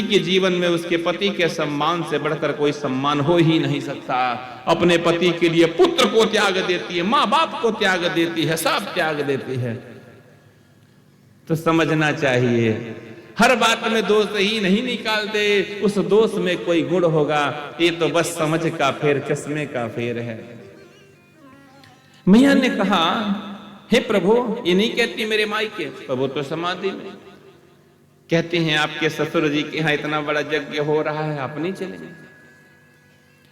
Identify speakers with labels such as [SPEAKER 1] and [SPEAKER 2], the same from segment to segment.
[SPEAKER 1] के जीवन में उसके पति के सम्मान से बढ़कर कोई सम्मान हो ही नहीं सकता। अपने पति के लिए पुत्र को त्याग देती है, माँ बाप को त्याग देती है, सब त्याग देती है। तो समझना चाहिए हर बात में दोष ही नहीं निकालते, उस दोष में कोई गुण होगा। ये तो बस समझ का फेर, चश्मे का फेर है। मैया ने कहा, हे प्रभु, ये नहीं कहती मेरे मायके, प्रभु तो समाधि में। कहते हैं आपके ससुर जी के यहाँ इतना बड़ा यज्ञ हो रहा है, आप नहीं चलेंगे?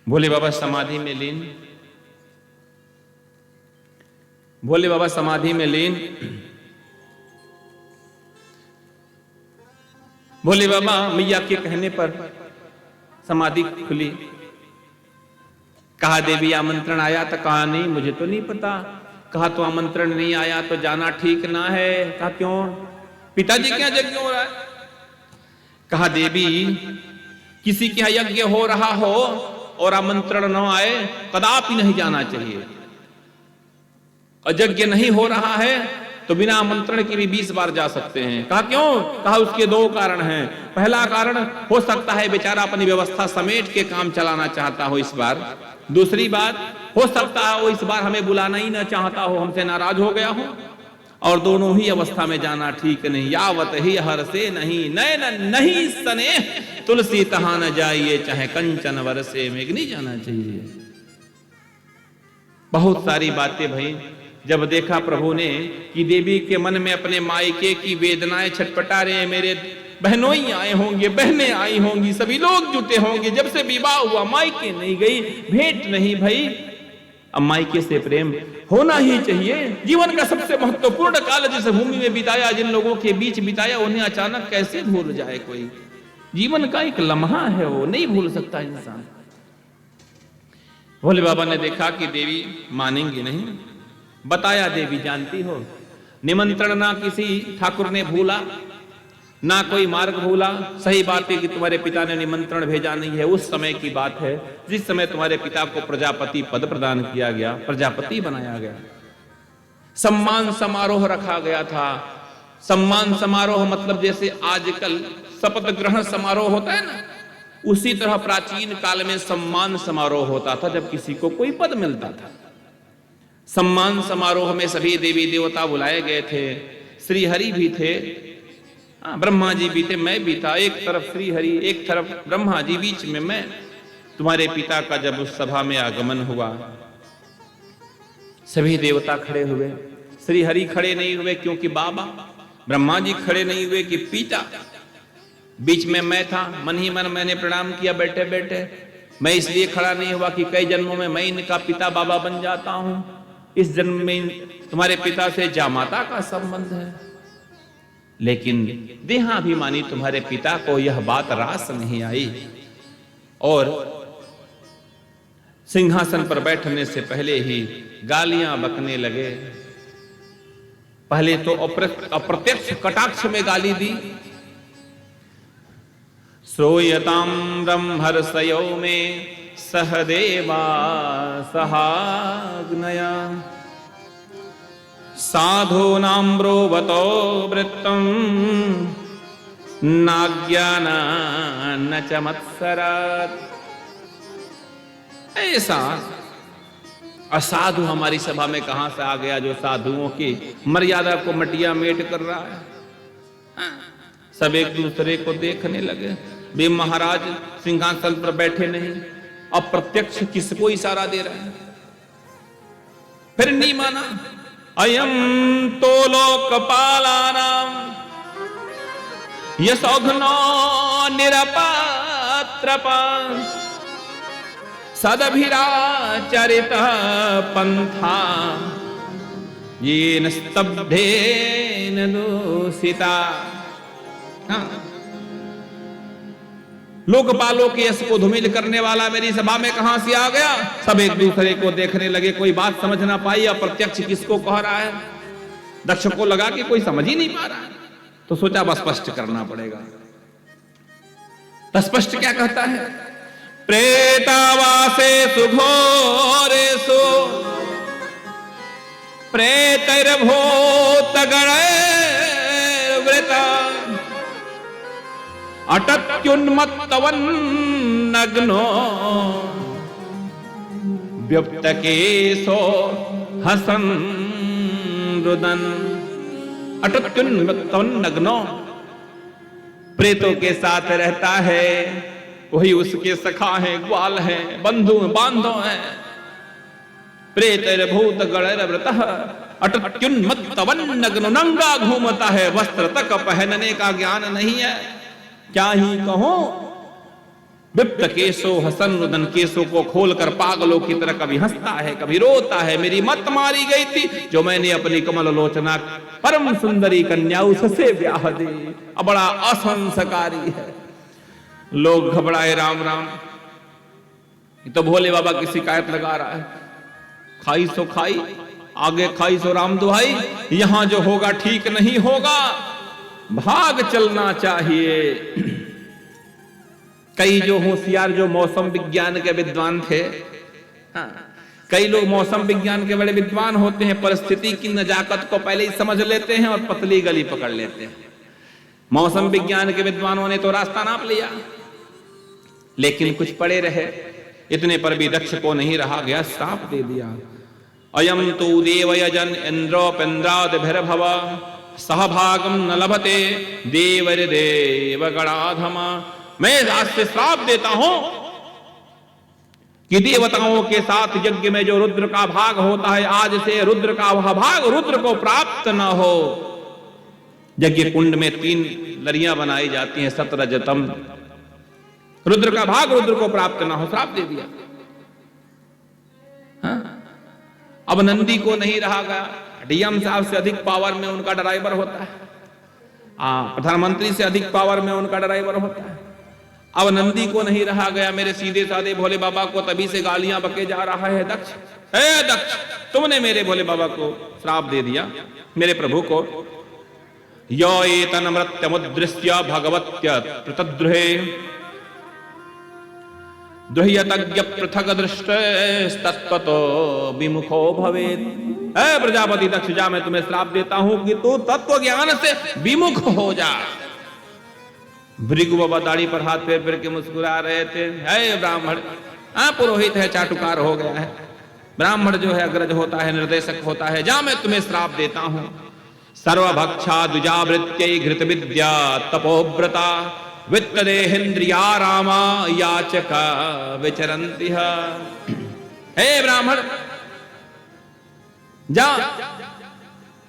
[SPEAKER 1] भोले बाबा समाधि में लीन, भोले बाबा समाधि में लीन। भोले बाबा मैया के कहने पर समाधि खुली। कहा देवी आमंत्रण आया? तो कहा नहीं, मुझे तो नहीं पता। कहा तो आमंत्रण नहीं आया तो जाना ठीक ना है। कहा क्यों? पिताजी क्या यज्ञ हो रहा है? कहा देवी, किसी के यहाँ यज्ञ हो रहा हो और आमंत्रण न आए, कदापि नहीं जाना चाहिए। और यज्ञ नहीं हो रहा है तो बिना आमंत्रण के भी 20 बार जा सकते हैं। कहा क्यों? कहा उसके 2 कारण हैं। पहला कारण, हो सकता है बेचारा अपनी व्यवस्था समेट के काम चलाना चाहता हो इस बार। दूसरी बात, हो सकता है वो इस बार हमें बुलाना ही ना चाहता हो, हमसे नाराज हो गया हो। और दोनों ही अवस्था में जाना ठीक नहीं। यावत ही हर से नहीं, नैन नहीं सने, तुलसी तहां न जाइए, चाहे कंचन वरसे मेघ, नहीं जाना चाहिए। बहुत सारी बातें भाई जब देखा प्रभु ने कि देवी के मन में अपने मायके की वेदनाएं छटपटा रहे हैं। मेरे बहनोई आए होंगे, बहनें आई होंगी, सभी लोग जुटे होंगे। जब से विवाह हुआ मायके नहीं गई, भेंट नहीं भई। अब मायके से प्रेम होना ही चाहिए। जीवन का सबसे महत्वपूर्ण काल जिस भूमि में बिताया, जिन लोगों के बीच बिताया, उन्हें अचानक कैसे भूल जाए कोई? जीवन का एक लम्हा है, वो नहीं भूल सकता इंसान। भोले बाबा ने देखा कि देवी मानेंगी नहीं। बताया, देवी जानती हो, निमंत्रण ना किसी ठाकुर ने भूला, ना कोई मार्ग भूला। सही बात है कि तुम्हारे पिता ने निमंत्रण भेजा नहीं है। उस समय की बात है जिस समय तुम्हारे पिता को प्रजापति पद प्रदान किया गया, प्रजापति बनाया गया, सम्मान समारोह रखा गया था। सम्मान समारोह मतलब जैसे आजकल शपथ ग्रहण समारोह होता है ना, उसी तरह प्राचीन काल में सम्मान समारोह होता था जब किसी को कोई पद मिलता था। सम्मान समारोह में सभी देवी देवता बुलाए गए थे। श्री हरि भी थे, ब्रह्मा जी भी थे, मैं भी था। एक तरफ श्री हरि, एक तरफ ब्रह्मा जी, बीच में मैं। तुम्हारे पिता का जब उस सभा में आगमन हुआ, सभी देवता खड़े हुए। श्री हरि खड़े नहीं हुए क्योंकि बाबा, ब्रह्मा जी खड़े नहीं हुए कि पिता, बीच में मैं था। मन ही मन मैंने प्रणाम किया बैठे बैठे। मैं इसलिए खड़ा नहीं हुआ कि कई जन्मों में मैं इनका पिता बाबा बन जाता हूं। इस जन्म में तुम्हारे पिता से जामाता का संबंध है। लेकिन देहाभिमानी तुम्हारे पिता को यह बात रास नहीं आई और सिंहासन पर बैठने से पहले ही गालियां बकने लगे। पहले तो अप्रत्यक्ष कटाक्ष में गाली दी। श्रूयतां ब्रह्मर्षयो में सहदेवा सहाग्नया साधूनां ब्रुवतो वृत्तं नाज्ञाना न च मत्सरात्। ऐसा असाधु हमारी सभा में कहां से आ गया जो साधुओं की मर्यादा को मटिया मेट कर रहा है। सब एक दूसरे को देखने लगे। वे महाराज सिंहासन पर बैठे नहीं, अप्रत्यक्ष किसको इशारा दे रहे हैं। फिर नहीं माना। अयम तो लोकपालानां यशोघ्नो निरपात्रपा सदभिराचरित पंथा येन स्तब्धेन दूषिता। लोकपालों के यश को धूमिल करने वाला मेरी सभा में कहां से आ गया? सब एक दूसरे को देखने लगे, कोई बात समझ ना पाई। अप्रत्यक्ष किसको कह रहा है? दक्ष को लगा कि कोई समझ ही नहीं पा रहा है, तो सोचा बस स्पष्ट करना पड़ेगा। तो स्पष्ट क्या कहता है? प्रेतावासे सुघोरेषु प्रेतैर्भूत गणैर्वृता अटत्युन्मत्तवन्नग्नो व्यप्तकेशो हसन् रुदन्। अटत्युन्मत्तवन्नग्नो, प्रेतों के साथ रहता है, वही उसके सखा है, ग्वाल है, बंधु बांधो है। प्रेतैर्भूत गणैर्वृतः अटत्युन्मत्तवन्नग्नो, नंगा घूमता है, वस्त्र तक पहनने का ज्ञान नहीं है। क्या ही कहूं, विप्त केशो हसन रुदन, केशों को खोलकर पागलों की तरह कभी हंसता है, कभी रोता है। मेरी मत मारी गई थी जो मैंने अपनी कमल लोचना परम सुंदरी कन्या उससे ब्याह दी। अब बड़ा असंस्कारी है। लोग घबराए, राम राम, तो भोले बाबा की शिकायत लगा रहा है। खाई सो खाई, आगे खाई सो राम दुहाई, यहां जो होगा ठीक नहीं होगा, भाग चलना चाहिए। कई जो होशियार, जो मौसम विज्ञान के विद्वान थे, हाँ, कई लोग मौसम विज्ञान के बड़े विद्वान होते हैं, परिस्थिति की नजाकत को पहले ही समझ लेते हैं और पतली गली पकड़ लेते हैं। मौसम विज्ञान के विद्वानों ने तो रास्ता नाप लिया, लेकिन कुछ पड़े रहे। इतने पर भी दक्ष को नहीं रहा गया, श्राप दे दिया। अयम तु देवयजन इंद्रोपेन्द्रादिभिर्भव सहभागम न लभते देवगणाधम। मैं आज से श्राप देता हूं कि देवताओं के साथ यज्ञ में जो रुद्र का भाग होता है, आज से रुद्र का वह भाग रुद्र को प्राप्त न हो। यज्ञ कुंड में 3 लड़ियां बनाई जाती हैं, सतरजतम। रुद्र का भाग रुद्र को प्राप्त ना हो, श्राप दे दिया। हाँ? अब नंदी को नहीं रहा गया, डीएम साहब से अधिक पावर में उनका ड्राइवर होता है, प्रधानमंत्री से अधिक पावर में उनका ड्राइवर होता है। अब नंदी को नहीं रहा गया, मेरे सीधे साधे भोले बाबा को तभी से गालियां बके जा रहा है। दक्ष, हे दक्ष, तुमने मेरे भोले बाबा को श्राप दे दिया, मेरे प्रभु को। यो एतन्मृत्यमुद्दृश्य भगवत्य प्रतद्रुहे द्रह्यतज्ञ पृथक दृष्टस्तत्वतो विमुखो भवेत्। हे प्रजापति दक्ष, जा, मैं तुम्हें श्राप देता हूं कि तू तत्व ज्ञान से विमुख हो जा। भृगु बाबा दाढ़ी पर हाथ फेर फेर के मुस्कुरा रहे थे। हे ब्राह्मण, पुरोहित है, चाटुकार हो गया है। ब्राह्मण जो है अग्रज होता है, निर्देशक होता है। जा, मैं तुम्हें श्राप देता हूं। सर्वभक्षा द्विजावृत्यै घृत विद्या तपोव्रता वित्तदेहेन्द्रिया रामा याचका विचरन्ति। हे ब्राह्मण, जा,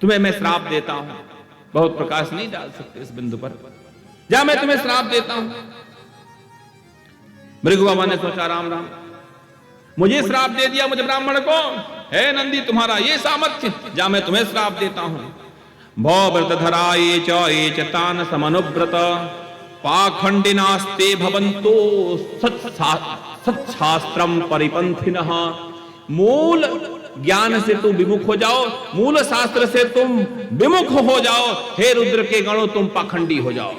[SPEAKER 1] तुम्हें मैं श्राप देता हूं। बहुत प्रकाश नहीं डाल सकते इस बिंदु पर। जा, मैं तुम्हें श्राप देता हूं। भृगु बाबा ने सोचा, राम राम, मुझे श्राप दे दिया, मुझे ब्राह्मण को। हे नंदी, तुम्हारा ये सामर्थ्य, जा, मैं तुम्हें श्राप देता हूं। भो व्रत धराये च तान समनुव्रत पाखंडिनास्ते भवन्तो सत्शास्त्रम परिपंथिनः। मूल ज्ञान से तुम विमुख हो जाओ, मूल शास्त्र से तुम विमुख हो जाओ। हे रुद्र के गणों, तुम पाखंडी हो जाओ।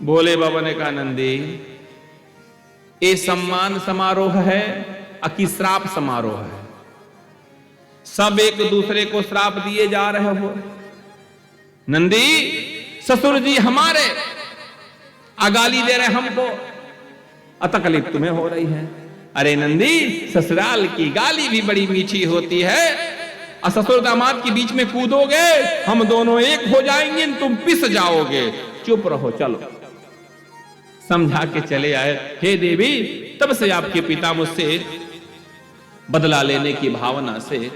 [SPEAKER 1] भोले बाबा ने कहा, नंदी, ये सम्मान समारोह है कि श्राप समारोह है? सब एक दूसरे को श्राप दिए जा रहे हो। नंदी, ससुर जी हमारे गाली दे रहे हमको, तकलीफ तुम्हें हो रही है। अरे नंदी, ससुराल की गाली भी बड़ी मीठी होती है। ससुर दामाद के बीच में कूदोगे, हम दोनों एक हो जाएंगे, तुम पिस जाओगे। चुप रहो, चलो। समझा के चले आए। हे देवी, तब से आपके पिता मुझसे बदला लेने की भावना से,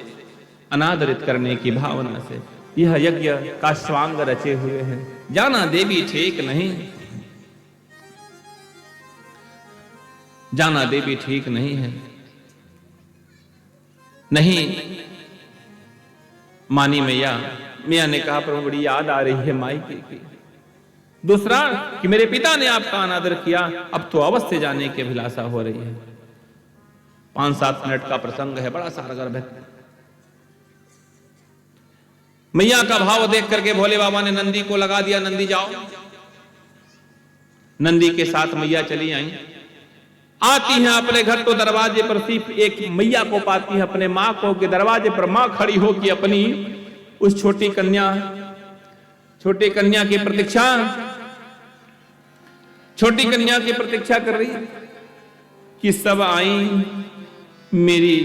[SPEAKER 1] अनादरित करने की भावना से यह यज्ञ का स्वांग रचे हुए हैं। जाना देवी ठीक नहीं, जाना देवी ठीक नहीं है। नहीं मानी मैया। मैया ने कहा, प्रभु बड़ी याद आ रही है माई की। दूसरा कि मेरे पिता ने आपका अनादर किया, अब तो अवश्य जाने की अभिलाषा हो रही है। 5-7 मिनट का प्रसंग है, बड़ा सारगर्भ है। मैया का भाव देख करके भोले बाबा ने नंदी को लगा दिया, नंदी जाओ। नंदी के साथ मैया चली आई। आती हैं अपने घर, तो दरवाजे पर सिर्फ एक मैया को पाती है, अपने माँ को, के दरवाजे पर माँ खड़ी हो कि अपनी उस छोटी कन्या की प्रतीक्षा। छोटी कन्या की प्रतीक्षा कर रही कि सब आई, मेरी